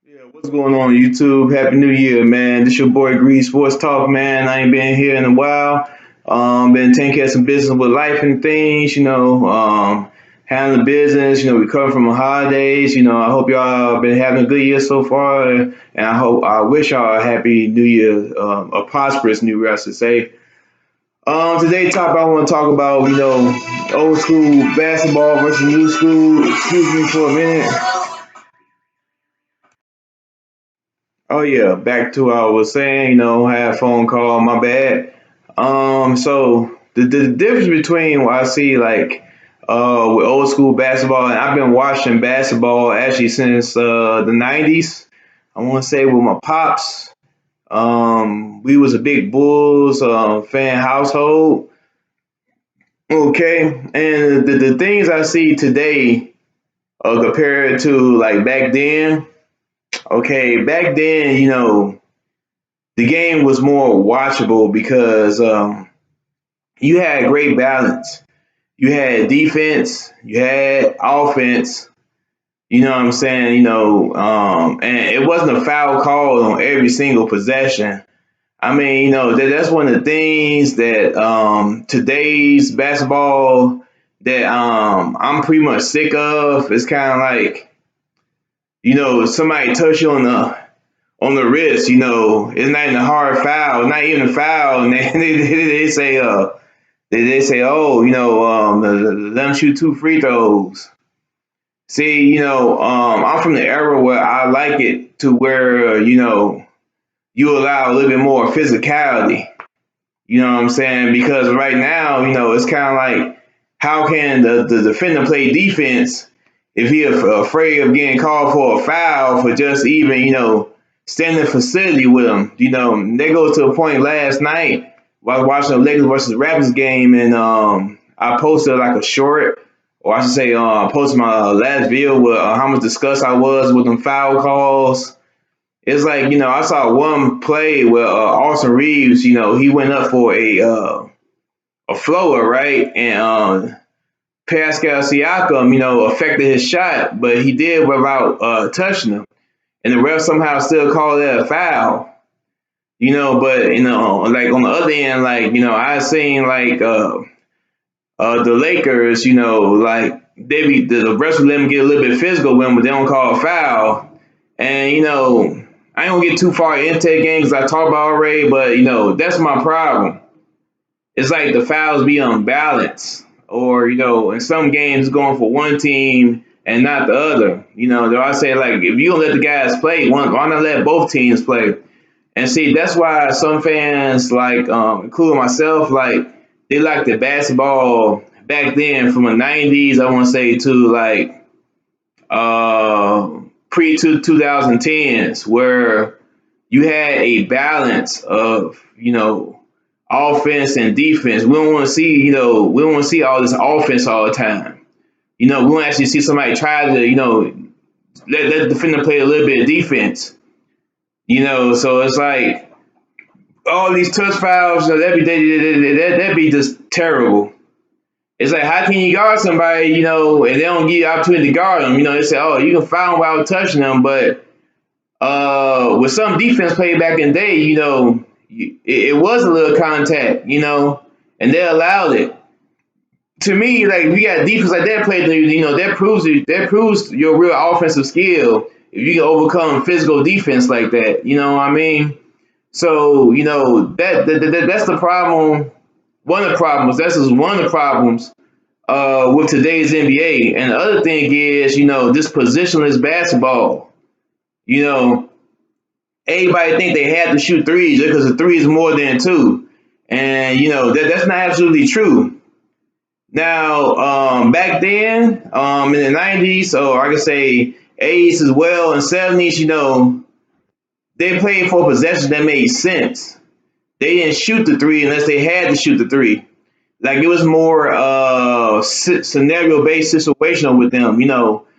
Yeah, what's going on YouTube? Happy New Year, man. This your boy Greed Sports Talk, man. I ain't been here in a while. Been taking care of some business with life and things, handling business, recovering from the holidays. I hope y'all been having a good year so far. And I wish y'all a happy new year, a prosperous new year, I should say. Today topic I want to talk about, old school basketball versus new school. Excuse me for a minute. Oh yeah, back to what I was saying, I had a phone call, my bad. So the difference between what I see with old school basketball, and I've been watching basketball actually since the '90s. I want to say with my pops. We was a big Bulls fan household. Okay, and the things I see today compared to like back then. Okay, back then, the game was more watchable because you had great balance. You had defense, you had offense. You know what I'm saying? And it wasn't a foul call on every single possession. I mean, that's one of the things that today's basketball that I'm pretty much sick of. It's kind of like, somebody touch you on the wrist, it's not even a hard foul, not even a foul, and they say, they say, oh, let them shoot two free throws. See, I'm from the era where I like it to where you allow a little bit more physicality. You know what I'm saying? Because right now, it's kind of like how can the defender play defense if he afraid of getting called for a foul for just even, standing facility with him. They go to a point last night while I was watching the Lakers versus Raptors game, and I posted like a short, or I should say, I posted my last video with how much disgust I was with them foul calls. It's like, I saw one play where Austin Reeves, he went up for a floater, right? And Pascal Siakam, affected his shot, but he did without touching him. And the ref somehow still called that a foul. But like on the other end, like, I seen like the Lakers, like the rest of them get a little bit physical with them, but they don't call a foul. And I ain't gonna get too far into the game because I talked about already, but that's my problem. It's like the fouls be unbalanced, or in some games going for one team and not the other. I say like if you don't let the guys play, why not let both teams play? And see, that's why some fans, like, including myself, like, they like the basketball back then from the '90s. I want to say to like pre 2010s, where you had a balance of offense and defense. We don't want to see we don't want to see all this offense all the time. We want to actually see somebody try to let the defender play a little bit of defense. So it's like all these touch fouls, that'd be just terrible. It's like how can you guard somebody, and they don't give you the opportunity to guard them? They say, oh, you can foul them without touching them, but with some defense played back in the day, it was a little contact, and they allowed it. To me, like we got defense like that played, that proves your real offensive skill if you can overcome physical defense like that. You know what I mean? So that's the problem. One of the problems. That's just one of the problems with today's NBA. And the other thing is, this positionless basketball. You know, everybody think they have to shoot threes because a three is more than two, and that's not absolutely true. Now, back then, in the '90s, or I can say '80s as well, and '70s, they played for possessions that made sense. They didn't shoot the three unless they had to shoot the three. Like it was more scenario based situational with them.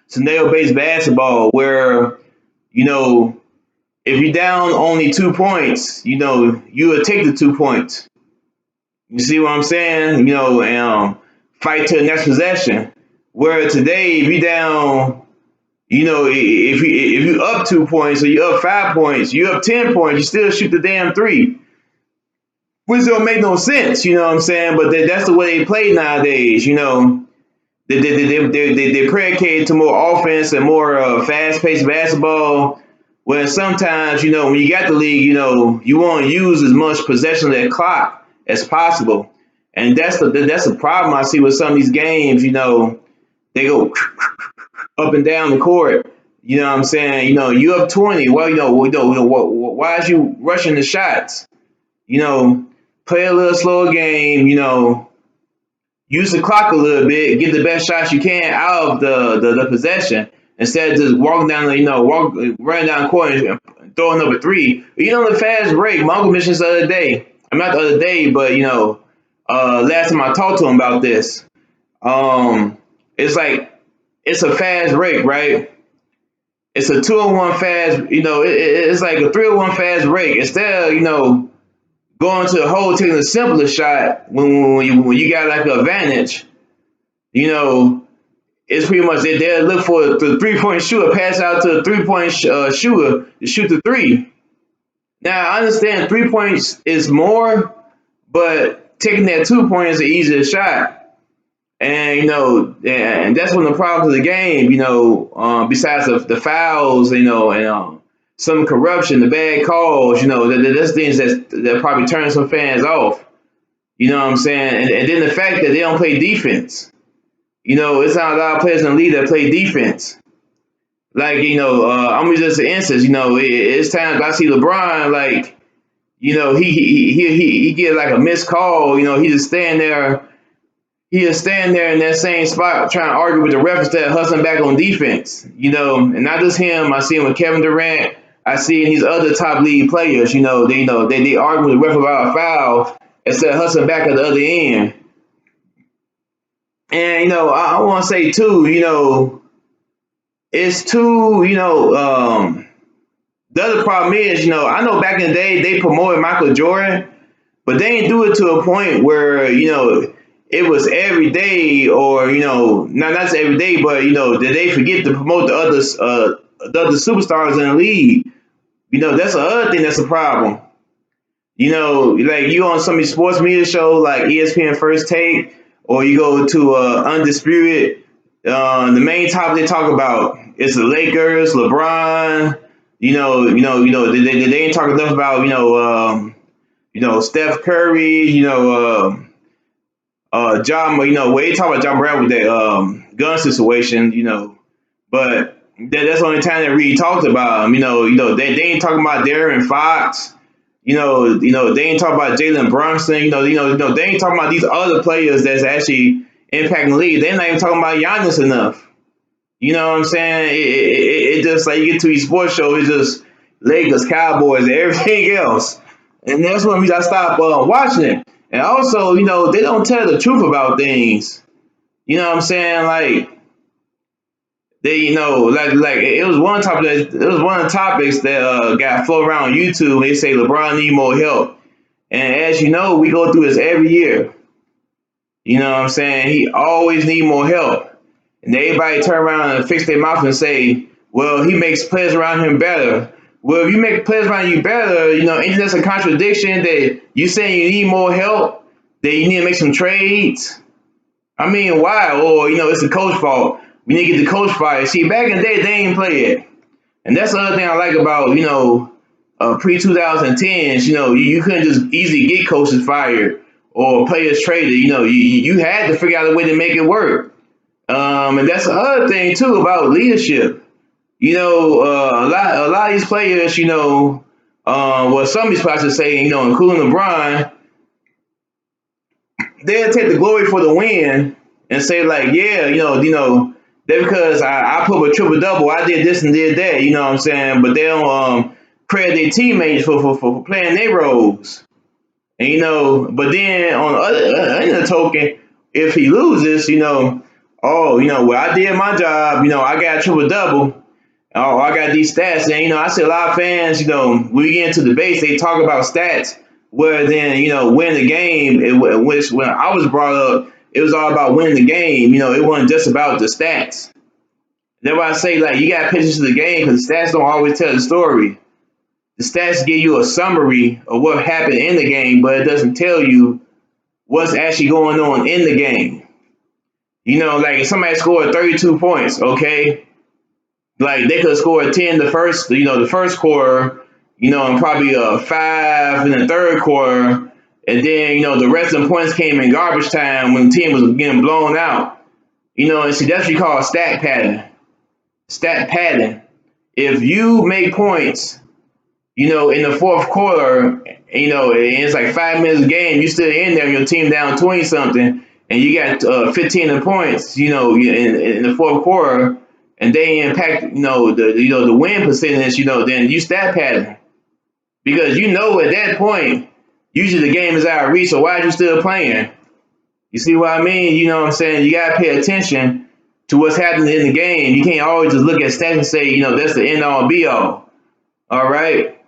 Scenario based basketball where you know if you're down only 2 points, you would take the 2 points. You see what I'm saying? Fight to the next possession. Where today, if you're down, If you up 2 points or you up 5 points, you up 10 points, you still shoot the damn three, which don't make no sense. You know what I'm saying? But that's the way they play nowadays. They predicate to more offense and more fast paced basketball. When sometimes, when you got the league, you want to use as much possession of that clock as possible. And that's the problem I see with some of these games. They go up and down the court. You know what I'm saying? You up 20. Well, why is you rushing the shots? You know, Play a little slower game. Use the clock a little bit, get the best shots you can out of the possession instead of just walking down running down the court and throwing up a three. The fast break. My uncle mentioned this the other day. I'm not the other day, but last time I talked to him about this, it's like it's a fast break, right? It's a 2-on-1 fast. It's like a 3-on-1 fast break. Instead of going to the hole, taking the simplest shot when you got like an advantage, it's pretty much they'll look for the 3-point shooter, pass out to the 3-point shooter to shoot the three. Now I understand 3 points is more, but taking that 2 point is an easier shot. And and that's one of the problems of the game. Besides the fouls, and some corruption, the bad calls. That's things that probably turn some fans off. You know what I'm saying? And then the fact that they don't play defense. It's not a lot of players in the league that play defense. Like I'm gonna just an instance. It's times I see LeBron like, he get like a missed call. He just stand there. He just stand there in that same spot trying to argue with the ref instead of hustling back on defense. And not just him. I see him with Kevin Durant. I see in these other top league players. They argue with the ref about a foul instead of hustling back at the other end. And I want to say too. It's too. The other problem is, I know back in the day they promoted Michael Jordan, but they didn't do it to a point where it was every day, or not just every day, but did they forget to promote the other superstars in the league? That's the other thing that's a problem. Like you on some of these sports media shows like ESPN First Take, or you go to Undisputed. The main topic they talk about is the Lakers, LeBron. They ain't talking enough about Steph Curry. John, where they talk about John Brown with that gun situation. But that's the only time they really talked about him. They ain't talking about Darren Fox. They ain't talking about Jalen Brunson. They ain't talking about these other players that's actually impacting the league. They're not even talking about Giannis enough. You know what I'm saying? It just like you get to these sports shows, it's just Lakers, Cowboys, and everything else. And that's when I stopped watching it. And also, they don't tell the truth about things. You know what I'm saying? Like they, like it was one topic it was one of the topics that got floated around on YouTube. They say LeBron need more help, and as you know, we go through this every year. You know what I'm saying? He always need more help, and everybody turn around and fix their mouth and say, "Well, he makes players around him better." Well, if you make players around you better, ain't that's a contradiction that you saying you need more help, that you need to make some trades? I mean, why? Or, it's the coach fault. We need to get the coach fired. See, back in the day, they ain't play it. And that's the other thing I like about, pre-2010s. You couldn't just easily get coaches fired or players traded. You had to figure out a way to make it work. And that's the other thing, too, about leadership. A lot of these players, well, some of these players should say, including LeBron, they'll take the glory for the win and say like, yeah, that because I put a triple double, I did this and did that, you know what I'm saying? But they don't credit their teammates for playing their roles. And but then on the other end of the token, if he loses, well, I did my job, I got a triple double. Oh, I got these stats, and I see a lot of fans. When we get into debates, they talk about stats. Where then, win the game. Which when I was brought up, it was all about winning the game. It wasn't just about the stats. That's why I say like you got to pay attention to the game because the stats don't always tell the story. The stats give you a summary of what happened in the game, but it doesn't tell you what's actually going on in the game. Like if somebody scored 32 points, okay, like they could have scored 10 the first quarter, and probably a 5 in the third quarter, and then the rest of the points came in garbage time when the team was getting blown out. And see that's what you call a stat pattern. Stat pattern. If you make points, in the fourth quarter, and it's like 5 minutes a game, you still in there, your team down 20 something, and you got 15 points, in the fourth quarter, and they impact, the win percentage, then you stat pattern because at that point, usually the game is out of reach. So why are you still playing? You see what I mean? You know what I'm saying? You gotta pay attention to what's happening in the game. You can't always just look at stats and say, that's the end all be all. All right.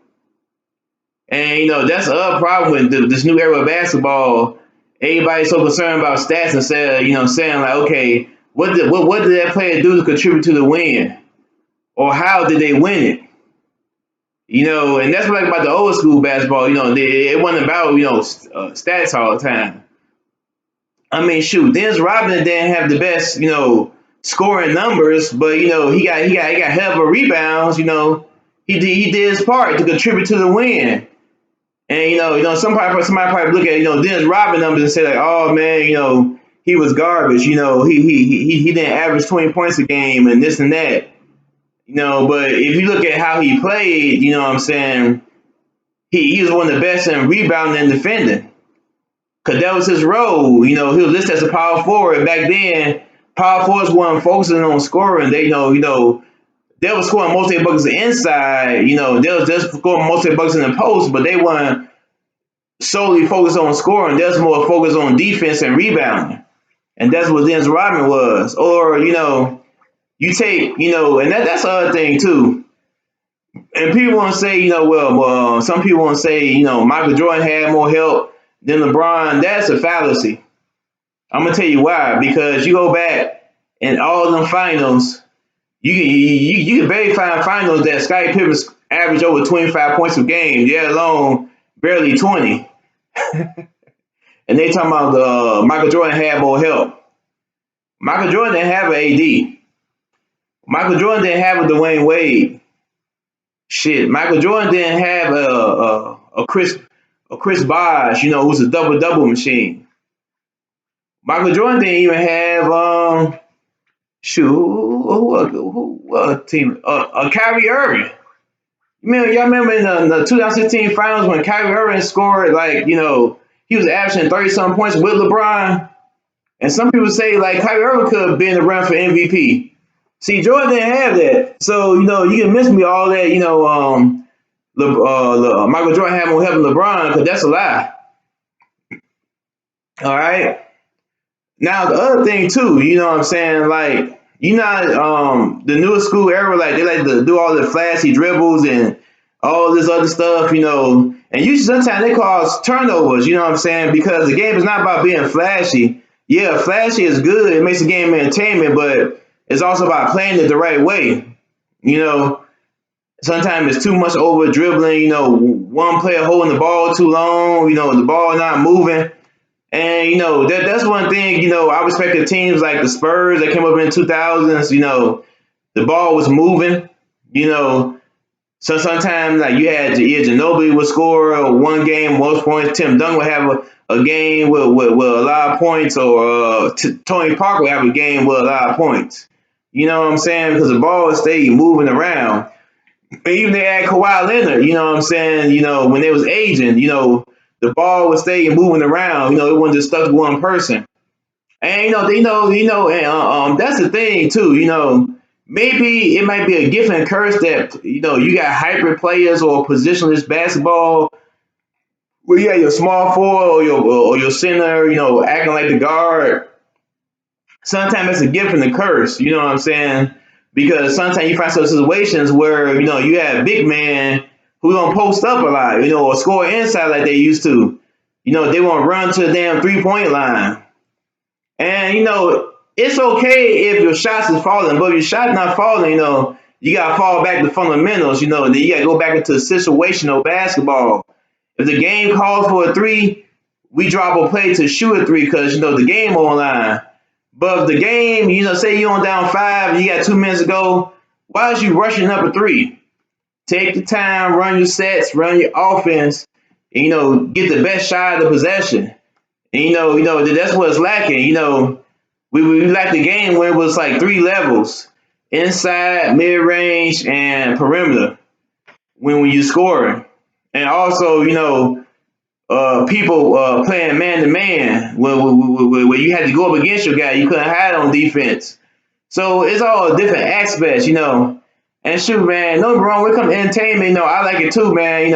And that's a problem with this new era of basketball. Everybody's so concerned about stats and saying like, okay, what did that player do to contribute to the win, or how did they win it? And that's what I like about the old school basketball. It wasn't about stats all the time. I mean, shoot, Dennis Rodman didn't have the best scoring numbers, but he got hell of a rebounds. He did his part to contribute to the win. And somebody probably look at Dennis Rodman numbers and say like, oh man, he was garbage. He didn't average 20 points a game and this and that. But if you look at how he played, what I'm saying, he was one of the best in rebounding and defending. Cause that was his role. He was listed as a power forward back then. Power forwards weren't focusing on scoring. They they were scoring most of their buckets inside. They was just scoring most of their buckets in the post, but they weren't solely focused on scoring. They was more focused on defense and rebounding. And that's what Dennis Rodman was. Or, you take, and that's the other thing too. And people want to say, well, some people want to say, Michael Jordan had more help than LeBron. That's a fallacy. I'm gonna tell you why. Because you go back in all of them finals, you can barely find finals that Scottie Pippen averaged over 25 points a game, yet alone barely 20. And they talking about Michael Jordan had more help. Michael Jordan didn't have an AD. Michael Jordan didn't have a Dwayne Wade. Shit, Michael Jordan didn't have a Chris Bosh, who's a double double machine. Michael Jordan didn't even have who team Kyrie Irving. Y'all remember in the 2016 finals when Kyrie Irving scored like he was averaging 30 something points with LeBron, and some people say like Kyrie Irving could have been the run for MVP. See, Jordan didn't have that, so you can miss me all that. Michael Jordan had more help than LeBron because that's a lie. All right. Now the other thing too, what I'm saying, like the newest school era, like they like to do all the flashy dribbles and all this other stuff, and usually sometimes they cause turnovers, what I'm saying, because the game is not about being flashy. Yeah, flashy is good, it makes the game entertainment, but it's also about playing it the right way. Sometimes it's too much over dribbling, one player holding the ball too long, the ball not moving. And that's one thing. I respect the teams like the Spurs that came up in the 2000s. The ball was moving. So sometimes like you had Ginobili would score one game most points. Tim Duncan would have a game with a lot of points, or Tony Parker would have a game with a lot of points. You know what I'm saying? Because the ball would stay moving around. And even they had Kawhi Leonard. You know what I'm saying? When they was aging, the ball would stay moving around. It wasn't just stuck to one person. And and that's the thing too. Maybe it might be a gift and curse that you got hybrid players or positionless basketball where you have your small forward or your center, acting like the guard. Sometimes it's a gift and a curse. You know what I'm saying? Because sometimes you find some situations where you have big man who don't post up a lot, or score inside like they used to. They won't run to the damn 3-point line. And it's okay if your shots is falling, but if your shot not falling, you gotta fall back to fundamentals, then you gotta go back into situational basketball. If the game calls for a three, we drop a play to shoot a three because the game online. But if the game, say you on down five and you got 2 minutes to go, why is you rushing up a three? Take the time, run your sets, run your offense, and get the best shot of the possession. And that's what's lacking. We lacked the game where it was like three levels: inside, mid range, and perimeter when you scoring. And also, people playing man to man where you had to go up against your guy, you couldn't hide on defense. So it's all different aspects, And shoot, man, no wrong. When it comes to entertainment, I like it too, man.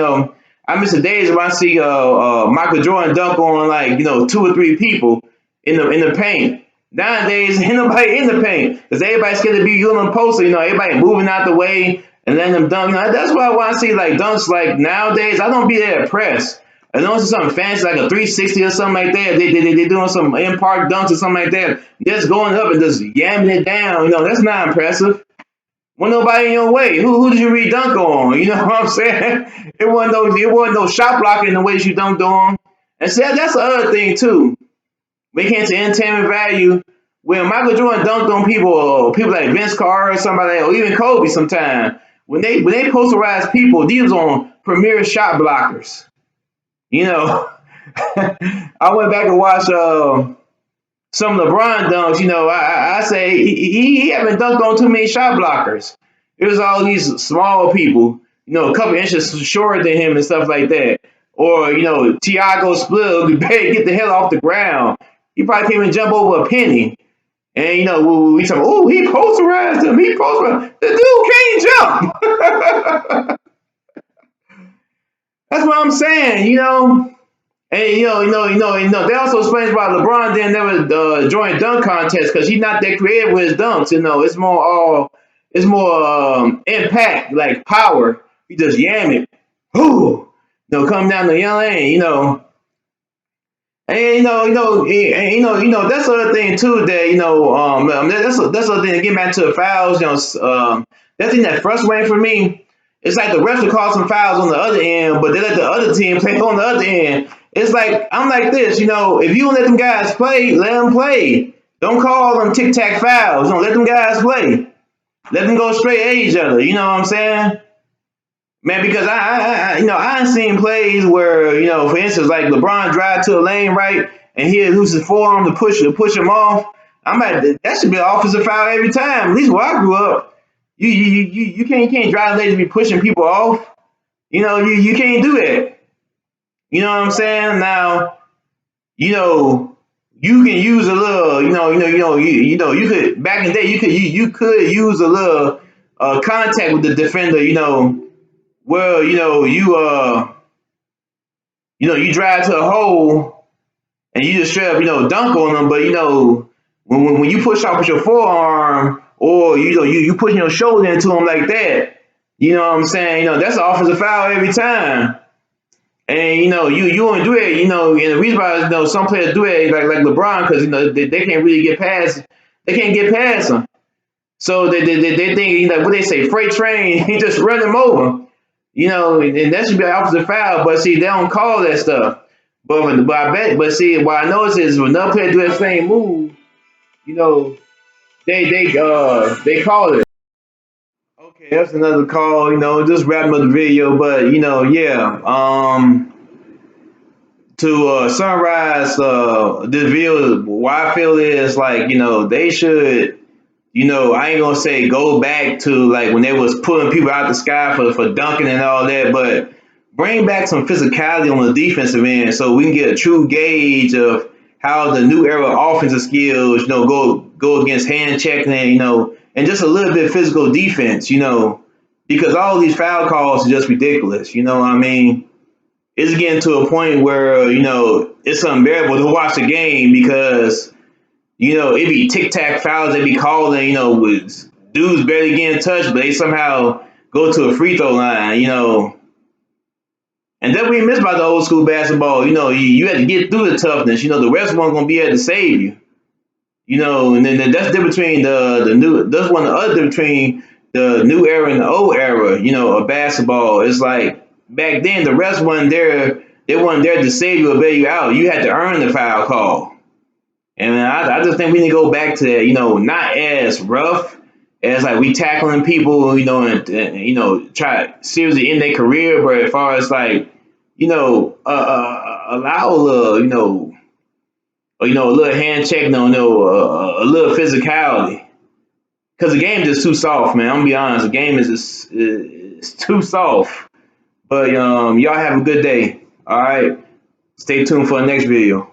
I miss the days when I see Michael Jordan dunk on like two or three people in the paint. Nowadays, ain't nobody in the paint because everybody's scared to be you on the poster. Everybody moving out the way and letting them dunk. That's why when I see like dunks like nowadays, I don't be that impressed. I know it's something fancy like a 360 or something like that. They doing some in park dunks or something like that. Just going up and just yamming it down. That's not impressive. Wasn't nobody in your way. Who did you read dunk on? You know what I'm saying? It wasn't no shot blocking the ways you dunked on. And see that's the other thing too. When it came to entertainment value, when Michael Jordan dunked on people like Vince Carter or somebody, or even Kobe sometime, when they posterized people, these was on premier shot blockers. You know, I went back and watched some LeBron dunks. I say he haven't dunked on too many shot blockers. It was all these small people, a couple inches shorter than him and stuff like that. Or, Tiago Split, you better get the hell off the ground. He probably can't even jump over a penny. And, we talk, oh, he posterized him. He posterized. The dude can't jump. That's what I'm saying. And they also explains why LeBron didn't never join dunk contest because he's not that creative with his dunks. It's more impact like power. He just yam it, whoo, come down the young lane. And that's the other thing too that that's the other thing to get back to the fouls. That thing that frustrating for me. It's like the refs will call some fouls on the other end, but they let the other team play on the other end. It's like I'm like this, if you don't let them guys play, let them play. Don't call them tic tac fouls. Don't let them guys play. Let them go straight at each other. You know what I'm saying? Man, because I've seen plays where for instance, like LeBron drive to a lane right, and he loses his forearm to push him off. I'm like, that should be an offensive foul every time. At least where I grew up, you can't drive lanes to be pushing people off. You can't do that. You know what I'm saying? Now, you can use a little, you could back in the day you could use a little contact with the defender, where you drive to a hole and you just straight up dunk on them, but when you push off with your forearm or you pushing your shoulder into them like that, you know what I'm saying? That's an offensive foul every time. And you won't do it. And the reason why some players do it like LeBron because they can't really get past. They can't get past him. So they think what they say freight train. He just run them over. And that should be an opposite foul. But see, they don't call that stuff. But I bet. But see, what I notice is when another player do that same move, you know, they call it. Okay, that's another call. Just wrapping up the video. But yeah. To summarize this video, what I feel is like they should I ain't gonna say go back to like when they was pulling people out the sky for dunking and all that, but bring back some physicality on the defensive end so we can get a true gauge of how the new era offensive skills go against hand checking and and just a little bit of physical defense, because all these foul calls are just ridiculous. You know what I mean? It's getting to a point where it's unbearable to watch the game because it be tic tac fouls they be calling with dudes barely getting touched, but they somehow go to a free throw line, and that we miss by the old school basketball. You had to get through the toughness. The rest weren't gonna be able to save you. And then that's the difference between the new. That's one of the other difference between the new era and the old era. Of basketball. It's like back then the refs wasn't there. They wasn't there to save you or bail you out. You had to earn the foul call. And I just think we need to go back to that. Not as rough as like we tackling people. And try seriously in their career. But as far as like allow a little, a little hand check, a little physicality. Because the game is just too soft, man. I'm gonna be honest. The game is just it's too soft. But y'all have a good day. All right. Stay tuned for the next video.